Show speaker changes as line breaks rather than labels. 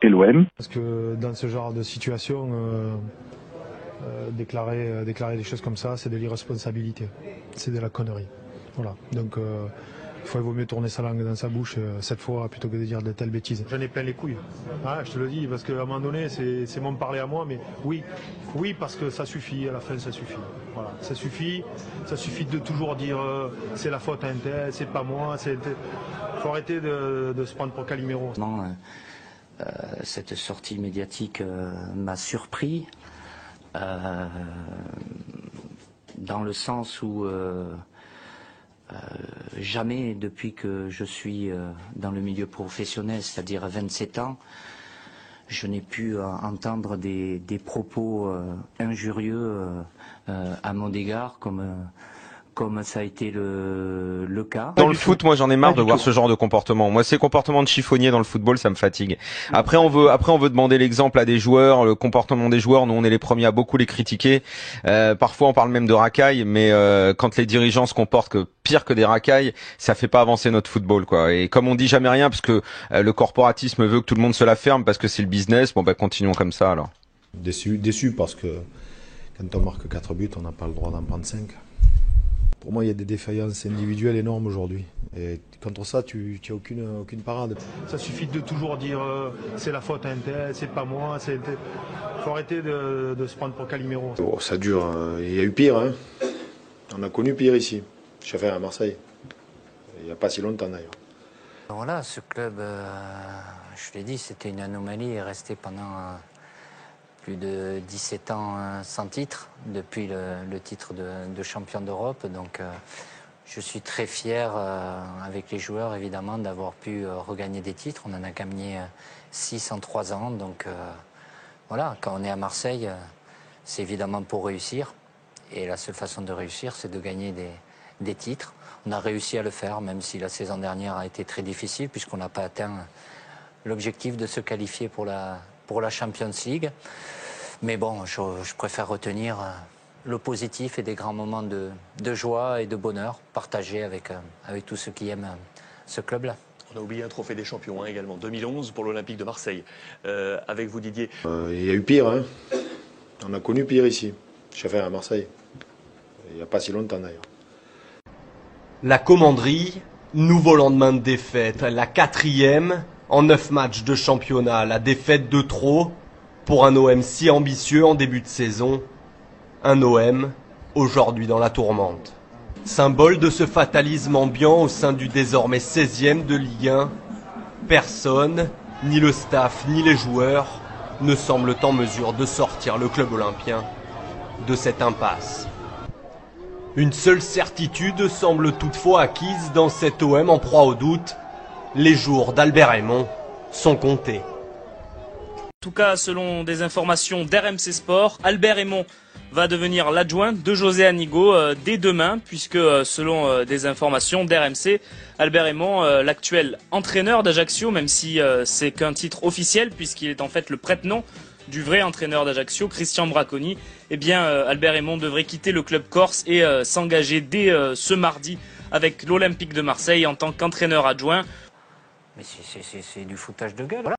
et l'OM.
Parce que dans ce genre de situation, déclarer des choses comme ça, c'est de l'irresponsabilité, c'est de la connerie. Voilà. Donc il vaut mieux tourner sa langue dans sa bouche cette fois plutôt que de dire de telles bêtises. J'en ai plein les couilles. Ah, je te le dis, parce qu'à un moment donné, c'est mon parler à moi, mais oui, parce que ça suffit, à la fin ça suffit. Voilà, ça suffit de toujours dire c'est la faute à un tel, c'est pas moi, faut arrter de se prendre pour Calimero.
Cette sortie médiatique m'a surpris, dans le sens où jamais depuis que je suis dans le milieu professionnel, c'est-à-dire 27 ans, je n'ai pu entendre des propos injurieux à mon égard comme ça a été le cas.
Dans le foot, moi j'en ai marre de voir ce genre de comportement. Moi ces comportements de chiffonnier dans le football, ça me fatigue. Après on veut demander l'exemple à des joueurs, le comportement des joueurs, nous on est les premiers à beaucoup les critiquer. Parfois on parle même de racailles, mais quand les dirigeants se comportent pire que des racailles, ça fait pas avancer notre football quoi. Et comme on dit jamais rien parce que le corporatisme veut que tout le monde se la ferme parce que c'est le business, bon bah continuons comme ça alors.
Déçu parce que quand on marque 4 buts, on n'a pas le droit d'en prendre 5. Pour moi, il y a des défaillances individuelles énormes aujourd'hui. Et contre ça, tu n'as aucune parade. Ça suffit de toujours dire c'est la faute à un tel, c'est pas moi. Faut arrêter de se prendre pour Calimero.
Oh, ça dure, il y a eu pire. Hein. On a connu pire ici. J'ai fait à Marseille. Il n'y a pas si longtemps d'ailleurs.
Voilà, ce club, je l'ai dit, c'était une anomalie et est resté pendant plus de 17 ans sans titre, depuis le titre de champion d'Europe. Donc je suis très fier avec les joueurs, évidemment, d'avoir pu regagner des titres. On en a gagné 6 en 3 ans. Donc voilà, quand on est à Marseille, c'est évidemment pour réussir. Et la seule façon de réussir, c'est de gagner des titres. On a réussi à le faire, même si la saison dernière a été très difficile, puisqu'on n'a pas atteint l'objectif de se qualifier pour la Champions League. Mais bon, je préfère retenir le positif et des grands moments de joie et de bonheur partagés avec tous ceux qui aiment ce club-là.
On a oublié un trophée des champions hein, également, 2011 pour l'Olympique de Marseille. Avec vous Didier.
Il y a eu pire, hein. On a connu pire ici. J'ai fait à Marseille. Il n'y a pas si longtemps d'ailleurs.
La commanderie, nouveau lendemain de défaite, la 4e en 9 matchs de championnat, la défaite de trop pour un OM si ambitieux en début de saison. Un OM aujourd'hui dans la tourmente. Symbole de ce fatalisme ambiant au sein du désormais 16e de Ligue 1, personne, ni le staff, ni les joueurs, ne semblent en mesure de sortir le club olympien de cette impasse. Une seule certitude semble toutefois acquise dans cet OM en proie au doute. Les jours d'Albert Raymond sont comptés.
En tout cas, selon des informations d'RMC Sport, Albert Raymond va devenir l'adjoint de José Anigo dès demain, puisque selon des informations d'RMC, Albert Raymond, l'actuel entraîneur d'Ajaccio, même si c'est qu'un titre officiel, puisqu'il est en fait le prête-nom du vrai entraîneur d'Ajaccio, Christian Braconi, eh bien Albert Raymond devrait quitter le club corse et s'engager dès ce mardi avec l'Olympique de Marseille en tant qu'entraîneur adjoint.
Mais c'est du foutage de gueule. Voilà.